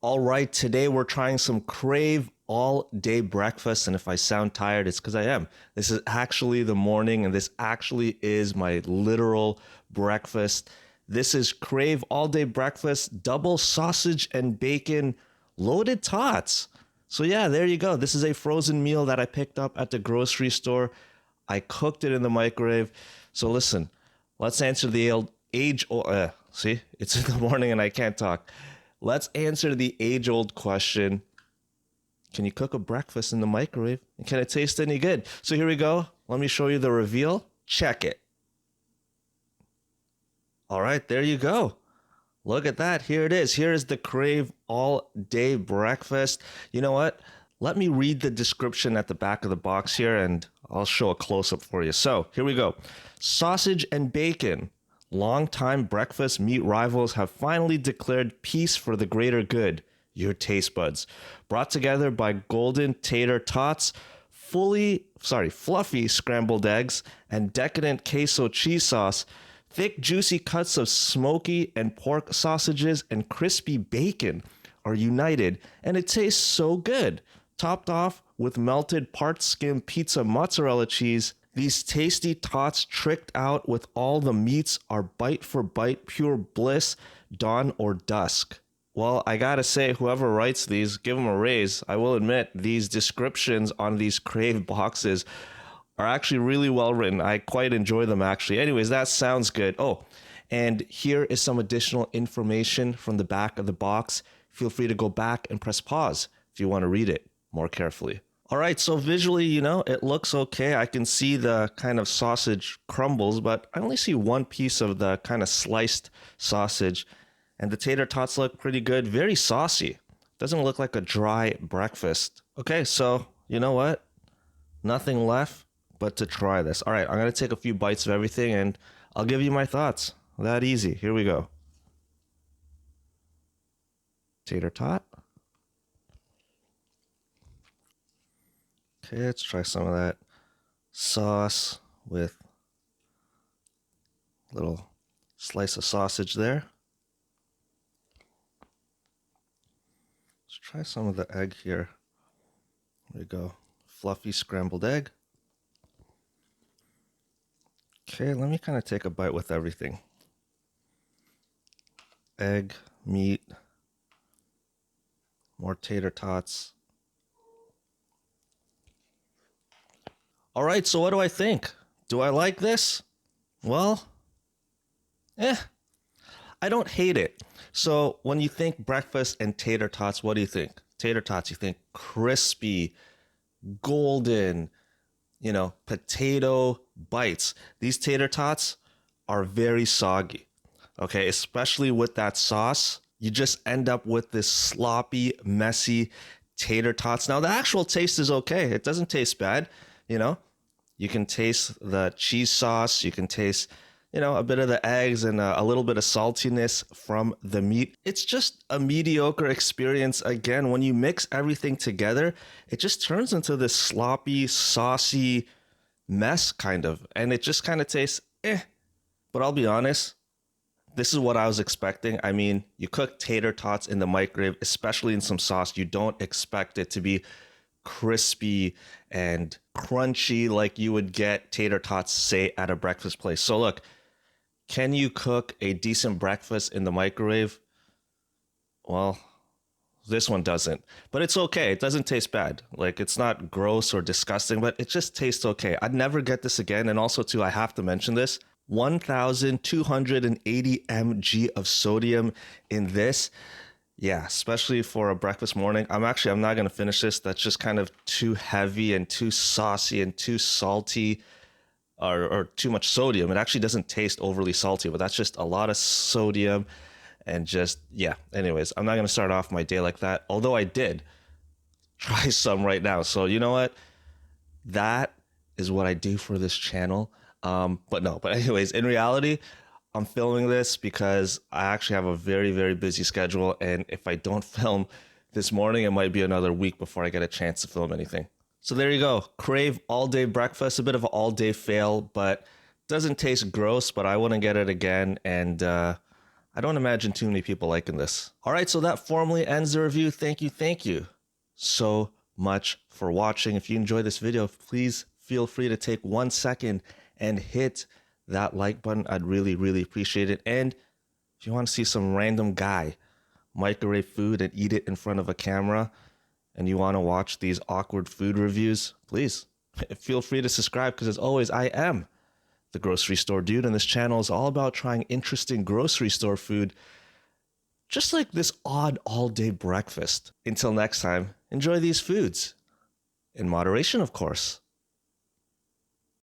All right, today we're trying some Crave all day breakfast. And if I sound tired, it's because I am. This is actually the morning, and this actually is my literal breakfast. This is Crave all day breakfast, double sausage and bacon, loaded tots. So, yeah, there you go. This is a frozen meal that I picked up at the grocery store. I cooked it in the microwave. So, listen, let's answer the age. See, it's in the morning and I can't talk. Let's answer the age-old question. Can you cook a breakfast in the microwave? And can it taste any good? So here we go. Let me show you the reveal. Check it. All right, there you go. Look at that. Here it is. Here is the Crave all-day breakfast. You know what? Let me read the description at the back of the box here, and I'll show a close-up for you. So here we go. Sausage and bacon. Long-time breakfast meat rivals have finally declared peace for the greater good, your taste buds. Brought together by golden tater tots, fluffy scrambled eggs, and decadent queso cheese sauce, thick juicy cuts of smoky and pork sausages and crispy bacon are united, and it tastes so good. Topped off with melted part-skim pizza mozzarella cheese, these tasty tots tricked out with all the meats are bite for bite pure bliss, dawn or dusk. Well, I gotta say, whoever writes these, give them a raise. I will admit, these descriptions on these Crave boxes are actually really well written. I quite enjoy them, actually. Anyways, that sounds good. Oh, and here is some additional information from the back of the box. Feel free to go back and press pause if you want to read it more carefully. All right, so visually, it looks okay. I can see the kind of sausage crumbles, but I only see one piece of the kind of sliced sausage. And the tater tots look pretty good, very saucy. Doesn't look like a dry breakfast. Okay, so you know what? Nothing left but to try this. All right, I'm going to take a few bites of everything, and I'll give you my thoughts. That easy. Here we go. Tater tot. Okay, let's try some of that sauce with a little slice of sausage there. Let's try some of the egg here. There we go. Fluffy scrambled egg. Okay, let me kind of take a bite with everything. Egg, meat, more tater tots. All right, so what do I think? Do I like this? Well, I don't hate it. So when you think breakfast and tater tots, what do you think? Tater tots, you think crispy, golden, potato bites. These tater tots are very soggy, okay? Especially with that sauce, you just end up with this sloppy, messy tater tots. Now, the actual taste is okay. It doesn't taste bad, You can taste the cheese sauce. You can taste, a bit of the eggs and a little bit of saltiness from the meat. It's just a mediocre experience. Again, when you mix everything together, it just turns into this sloppy, saucy mess kind of. And it just kind of tastes But I'll be honest, this is what I was expecting. I mean, you cook tater tots in the microwave, especially in some sauce. You don't expect it to be crispy and crunchy like you would get tater tots, say, at a breakfast place. So look, can you cook a decent breakfast in the microwave? Well, this one doesn't, but it's okay. It doesn't taste bad. Like, it's not gross or disgusting, but it just tastes okay. I'd never get this again. And also, too, I have to mention this. 1,280 mg of sodium in this. Yeah, especially for a breakfast morning. I'm not going to finish this. That's just kind of too heavy and too saucy and too salty, or too much sodium. It actually doesn't taste overly salty, but that's just a lot of sodium and just, yeah. Anyways, I'm not going to start off my day like that, although I did try some right now. So you know what? That is what I do for this channel. But anyways, in reality, I'm filming this because I actually have a very, very busy schedule. And if I don't film this morning, it might be another week before I get a chance to film anything. So there you go. Crave all day breakfast, a bit of an all day fail, but doesn't taste gross, but I wouldn't get it again. And I don't imagine too many people liking this. All right, so that formally ends the review. Thank you so much for watching. If you enjoyed this video, please feel free to take 1 second and hit that like button. I'd really appreciate it. And if you want to see some random guy microwave food and eat it in front of a camera, and you want to watch these awkward food reviews, please feel free to subscribe, because as always, I am the grocery store dude, and this channel is all about trying interesting grocery store food, just like this odd all-day breakfast. Until next time, enjoy these foods. In moderation, of course.